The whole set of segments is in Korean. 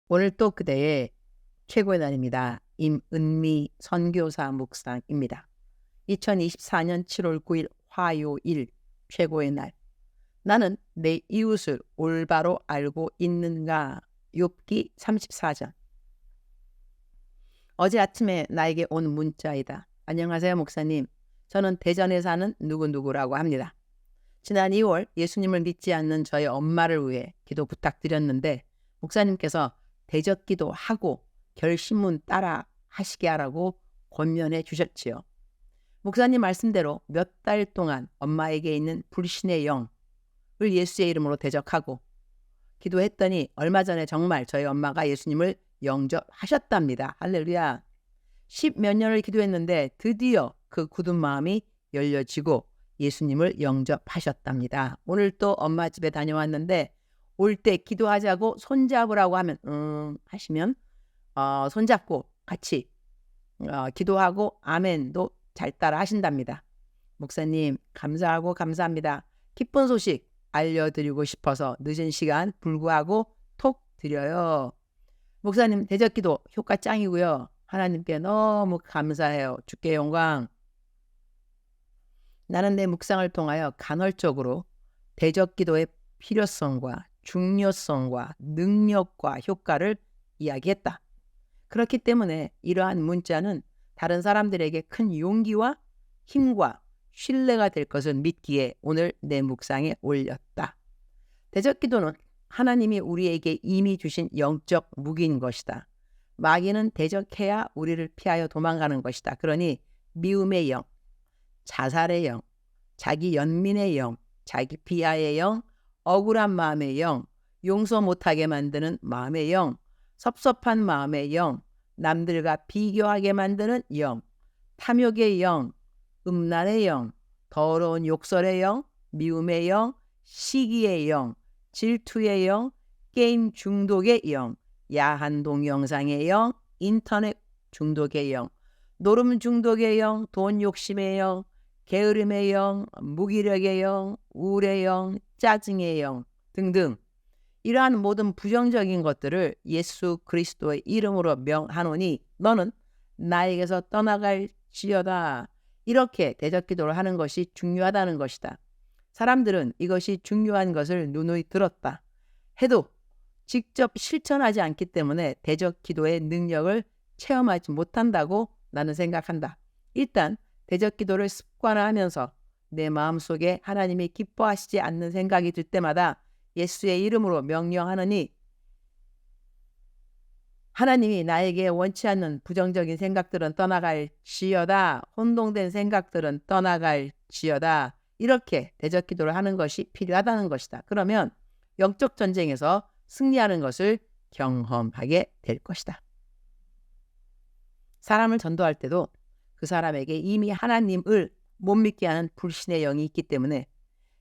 오늘 또 그대의 최고의 날입니다. 임은미 선교사 묵상입니다. 2024년 7월 9일 화요일 최고의 날. 나는 내 이웃을 올바로 알고 있는가? 욥기 34장. 어제 아침에 나에게 온 문자이다. 안녕하세요 목사님. 저는 대전에 사는 누구누구라고 합니다. 지난 2월 예수님을 믿지 않는 저희 엄마를 위해 기도 부탁드렸는데 목사님께서 대적기도 하고 결심문 따라 하시게 하라고 권면해 주셨지요. 목사님 말씀대로 몇 달 동안 엄마에게 있는 불신의 영을 예수의 이름으로 대적하고 기도했더니 얼마 전에 정말 저희 엄마가 예수님을 영접하셨답니다. 할렐루야. 10몇 년을 기도했는데 드디어 그 굳은 마음이 열려지고 예수님을 영접하셨답니다. 오늘 또 엄마 집에 다녀왔는데 올 때 기도하자고 손잡으라고 하면 하시면 손잡고 같이 기도하고 아멘도 잘 따라 하신답니다. 목사님 감사하고 감사합니다. 기쁜 소식 알려드리고 싶어서 늦은 시간 불구하고 톡 드려요. 목사님 대적기도 효과 짱이고요. 하나님께 너무 감사해요. 주께 영광. 나는 내 묵상을 통하여 간헐적으로 대적기도의 필요성과 중요성과 능력과 효과를 이야기했다. 그렇기 때문에 이러한 문자는 다른 사람들에게 큰 용기와 힘과 신뢰가 될 것을 믿기에 오늘 내 묵상에 올렸다. 대적기도는 하나님이 우리에게 이미 주신 영적 무기인 것이다. 마귀는 대적해야 우리를 피하여 도망가는 것이다. 그러니 미움의 영, 자살의 영, 자기 연민의 영, 자기 비하의 영, 억울한 마음의 영, 용서 못하게 만드는 마음의 영, 섭섭한 마음의 영, 남들과 비교하게 만드는 영, 탐욕의 영, 음란의 영, 더러운 욕설의 영, 미움의 영, 시기의 영, 질투의 영, 게임 중독의 영, 야한 동영상의 영, 인터넷 중독의 영, 노름 중독의 영, 돈 욕심의 영, 게으름의 영, 무기력의 영, 우울의 영, 짜증의 영 등등 이러한 모든 부정적인 것들을 예수 그리스도의 이름으로 명하노니 너는 나에게서 떠나갈지어다. 이렇게 대적기도를 하는 것이 중요하다는 것이다. 사람들은 이것이 중요한 것을 누누이 들었다 해도 직접 실천하지 않기 때문에 대적기도의 능력을 체험하지 못한다고 나는 생각한다. 일단 대적기도를 습관화하면서 내 마음속에 하나님이 기뻐하시지 않는 생각이 들 때마다 예수의 이름으로 명령하느니 하나님이 나에게 원치 않는 부정적인 생각들은 떠나갈지어다. 혼동된 생각들은 떠나갈지어다. 이렇게 대적기도를 하는 것이 필요하다는 것이다. 그러면 영적 전쟁에서 승리하는 것을 경험하게 될 것이다. 사람을 전도할 때도 그 사람에게 이미 하나님을 못 믿게 하는 불신의 영이 있기 때문에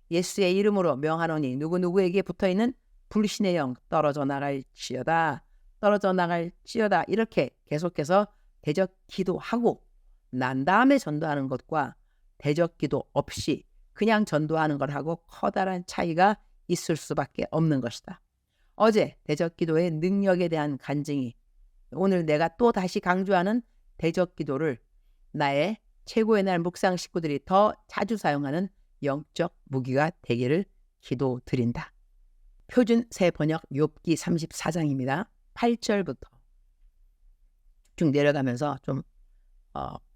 예수의 이름으로 명하노니 누구누구에게 붙어있는 불신의 영 떨어져 나갈지어다. 떨어져 나갈지어다. 이렇게 계속해서 대적기도하고 난 다음에 전도하는 것과 대적기도 없이 그냥 전도하는 것하고 커다란 차이가 있을 수밖에 없는 것이다. 어제 대적기도의 능력에 대한 간증이 오늘 내가 또 다시 강조하는 대적기도를 나의 최고의 날 묵상 식구들이 더 자주 사용하는 영적 무기가 되기를 기도드린다. 표준 새 번역 욥기 34장입니다. 8절부터 쭉 내려가면서 좀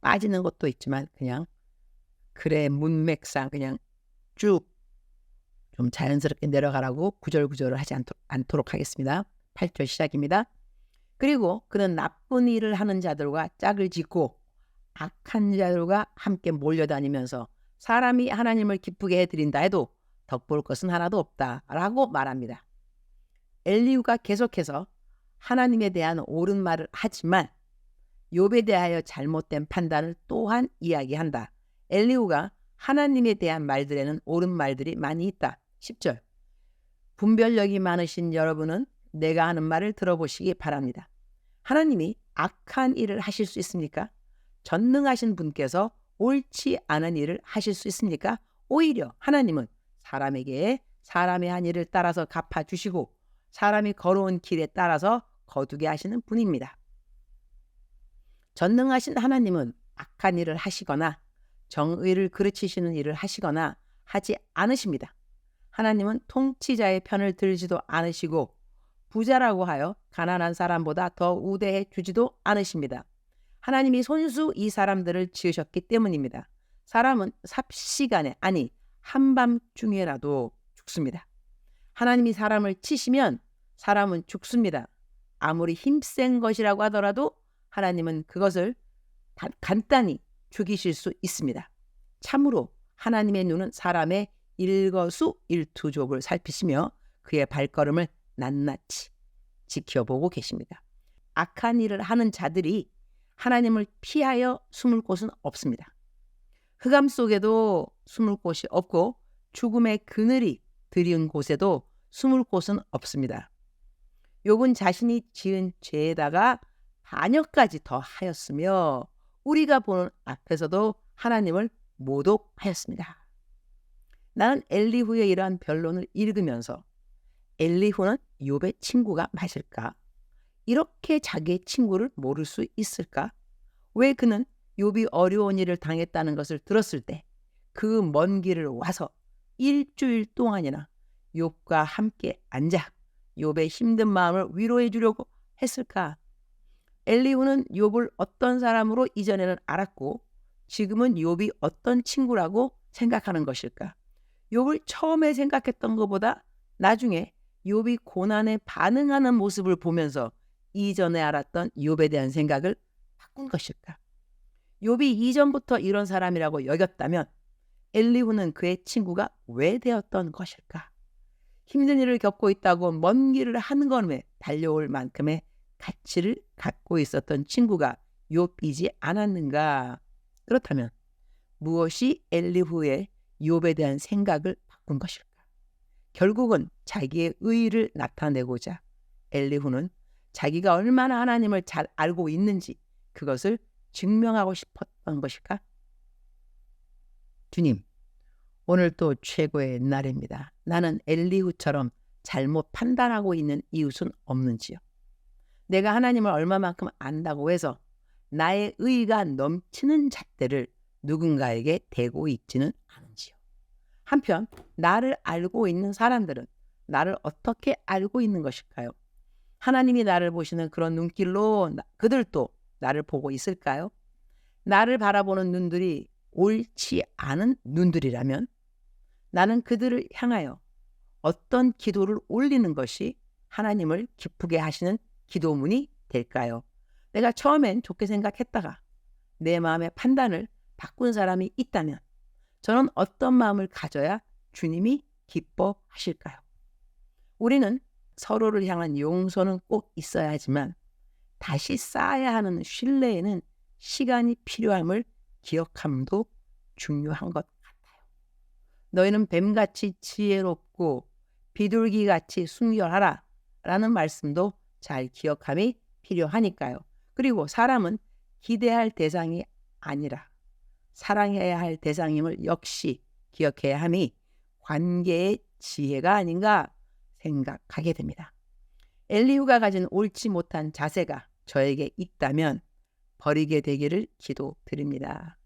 빠지는 것도 있지만 그냥 글의 문맥상 그냥 쭉 좀 자연스럽게 내려가라고 구절구절을 하지 않도록 하겠습니다. 8절 시작입니다. 그리고 그는 나쁜 일을 하는 자들과 짝을 짓고 악한 자들과 함께 몰려다니면서 사람이 하나님을 기쁘게 해드린다 해도 덕볼 것은 하나도 없다 라고 말합니다. 엘리후가 계속해서 하나님에 대한 옳은 말을 하지만 욥에 대하여 잘못된 판단을 또한 이야기한다. 엘리후가 하나님에 대한 말들에는 옳은 말들이 많이 있다. 10절 분별력이 많으신 여러분은 내가 하는 말을 들어보시기 바랍니다. 하나님이 악한 일을 하실 수 있습니까? 전능하신 분께서 옳지 않은 일을 하실 수 있습니까? 오히려 하나님은 사람에게 사람의 한 일을 따라서 갚아주시고 사람이 걸어온 길에 따라서 거두게 하시는 분입니다. 전능하신 하나님은 악한 일을 하시거나 정의를 그르치시는 일을 하시거나 하지 않으십니다. 하나님은 통치자의 편을 들지도 않으시고 부자라고 하여 가난한 사람보다 더 우대해 주지도 않으십니다. 하나님이 손수 이 사람들을 지으셨기 때문입니다. 사람은 삽시간에, 아니 한밤중에라도 죽습니다. 하나님이 사람을 치시면 사람은 죽습니다. 아무리 힘센 것이라고 하더라도 하나님은 그것을 간단히 죽이실 수 있습니다. 참으로 하나님의 눈은 사람의 일거수일투족을 살피시며 그의 발걸음을 낱낱이 지켜보고 계십니다. 악한 일을 하는 자들이 하나님을 피하여 숨을 곳은 없습니다. 흑암 속에도 숨을 곳이 없고 죽음의 그늘이 드리운 곳에도 숨을 곳은 없습니다. 욥은 자신이 지은 죄에다가 반역까지 더 하였으며 우리가 보는 앞에서도 하나님을 모독하였습니다. 나는 엘리후의 이러한 변론을 읽으면서 엘리후는 욥의 친구가 맞을까? 이렇게 자기의 친구를 모를 수 있을까? 왜 그는 욥이 어려운 일을 당했다는 것을 들었을 때 그 먼 길을 와서 일주일 동안이나 욥과 함께 앉아 욥의 힘든 마음을 위로해 주려고 했을까? 엘리후는 욥을 어떤 사람으로 이전에는 알았고 지금은 욥이 어떤 친구라고 생각하는 것일까? 욥을 처음에 생각했던 것보다 나중에 욥이 고난에 반응하는 모습을 보면서 이전에 알았던 욥에 대한 생각을 바꾼 것일까? 욥이 이전부터 이런 사람이라고 여겼다면 엘리후는 그의 친구가 왜 되었던 것일까? 힘든 일을 겪고 있다고 먼 길을 한 걸음에 달려올 만큼의 가치를 갖고 있었던 친구가 욥이지 않았는가? 그렇다면 무엇이 엘리후의 욥에 대한 생각을 바꾼 것일까? 결국은 자기의 의의를 나타내고자 엘리후는 자기가 얼마나 하나님을 잘 알고 있는지 그것을 증명하고 싶었던 것일까? 주님, 오늘 또 최고의 날입니다. 나는 엘리후처럼 잘못 판단하고 있는 이웃은 없는지요? 내가 하나님을 얼마만큼 안다고 해서 나의 의의가 넘치는 잣대를 누군가에게 대고 있지는 않은지요? 한편 나를 알고 있는 사람들은 나를 어떻게 알고 있는 것일까요? 하나님이 나를 보시는 그런 눈길로 그들도 나를 보고 있을까요? 나를 바라보는 눈들이 옳지 않은 눈들이라면 나는 그들을 향하여 어떤 기도를 올리는 것이 하나님을 기쁘게 하시는 기도문이 될까요? 내가 처음엔 좋게 생각했다가 내 마음의 판단을 바꾼 사람이 있다면 저는 어떤 마음을 가져야 주님이 기뻐하실까요? 우리는 서로를 향한 용서는 꼭 있어야 하지만 다시 쌓아야 하는 신뢰에는 시간이 필요함을 기억함도 중요한 것 같아요. 너희는 뱀같이 지혜롭고 비둘기같이 순결하라 라는 말씀도 잘 기억함이 필요하니까요. 그리고 사람은 기대할 대상이 아니라 사랑해야 할 대상임을 역시 기억해야 함이 관계의 지혜가 아닌가 생각하게 됩니다. 엘리후가 가진 옳지 못한 자세가 저에게 있다면 버리게 되기를 기도드립니다.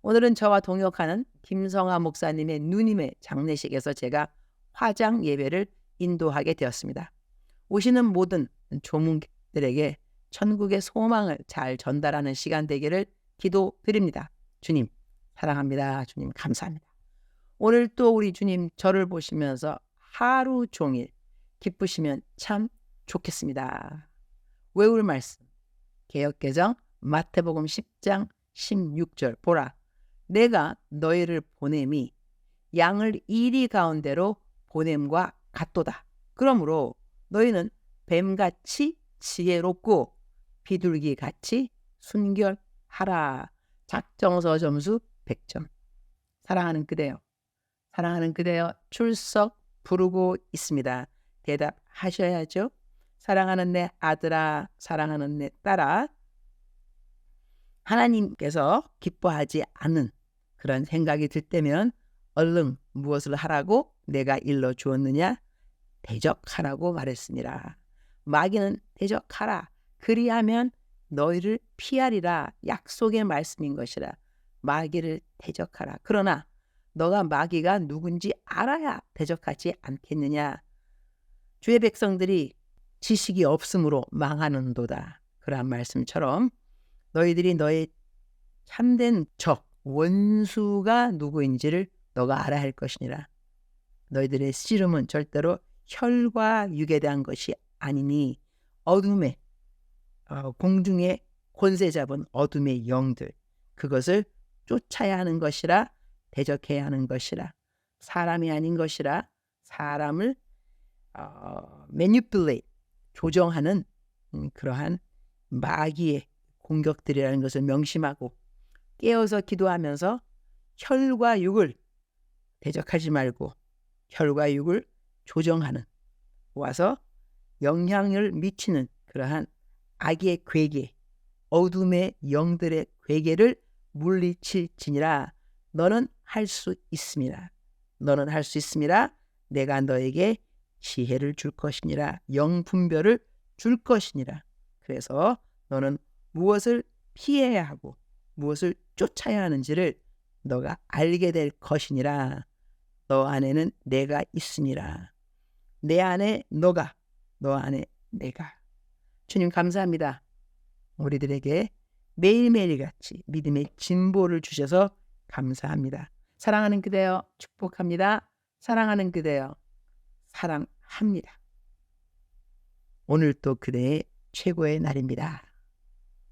오늘은 저와 동역하는 김성아 목사님의 누님의 장례식에서 제가 화장 예배를 인도하게 되었습니다. 오시는 모든 조문객들에게 천국의 소망을 잘 전달하는 시간 되기를 기도드립니다. 주님 사랑합니다. 주님 감사합니다. 오늘 또 우리 주님 저를 보시면서 하루 종일 기쁘시면 참 좋겠습니다. 외울 말씀 개역개정 마태복음 10장 16절 보라 내가 너희를 보냄이 양을 이리 가운데로 보냄과 같도다. 그러므로 너희는 뱀같이 지혜롭고 비둘기같이 순결하라. 작정서 점수 100점. 사랑하는 그대여, 사랑하는 그대여 출석 부르고 있습니다. 대답하셔야죠. 사랑하는 내 아들아, 사랑하는 내 딸아, 하나님께서 기뻐하지 않은 그런 생각이 들 때면 얼른 무엇을 하라고 내가 일러 주었느냐? 대적하라고 말했습니다. 마귀는 대적하라. 그리하면 너희를 피하리라. 약속의 말씀인 것이라. 마귀를 대적하라. 그러나 너가 마귀가 누군지 알아야 대적하지 않겠느냐. 주의 백성들이 지식이 없으므로 망하는도다. 그러한 말씀처럼 너희들이 너의 참된 적, 원수가 누구인지를 너가 알아야 할 것이니라. 너희들의 씨름은 절대로 혈과 육에 대한 것이 아니니 어둠의 공중에 권세 잡은 어둠의 영들, 그것을 쫓아야 하는 것이라. 대적해야 하는 것이라. 사람이 아닌 것이라. 사람을 manipulate, 조정하는 그러한 마귀의 공격들이라는 것을 명심하고 깨어서 기도하면서 혈과 육을 대적하지 말고 혈과 육을 조정하는, 와서 영향을 미치는 그러한 악의 괴계, 어둠의 영들의 괴계를 물리칠지니라. 너는 할 수 있음이라. 너는 할 수 있음이라. 내가 너에게 지혜를 줄 것이니라. 영분별을 줄 것이니라. 그래서 너는 무엇을 피해야 하고 무엇을 쫓아야 하는지를 너가 알게 될 것이니라. 너 안에는 내가 있으니라. 내 안에 너가, 너 안에 내가. 주님 감사합니다. 우리들에게 매일매일 같이 믿음의 진보를 주셔서 감사합니다. 사랑하는 그대여 축복합니다. 사랑하는 그대여 사랑합니다. 오늘도 그대의 최고의 날입니다.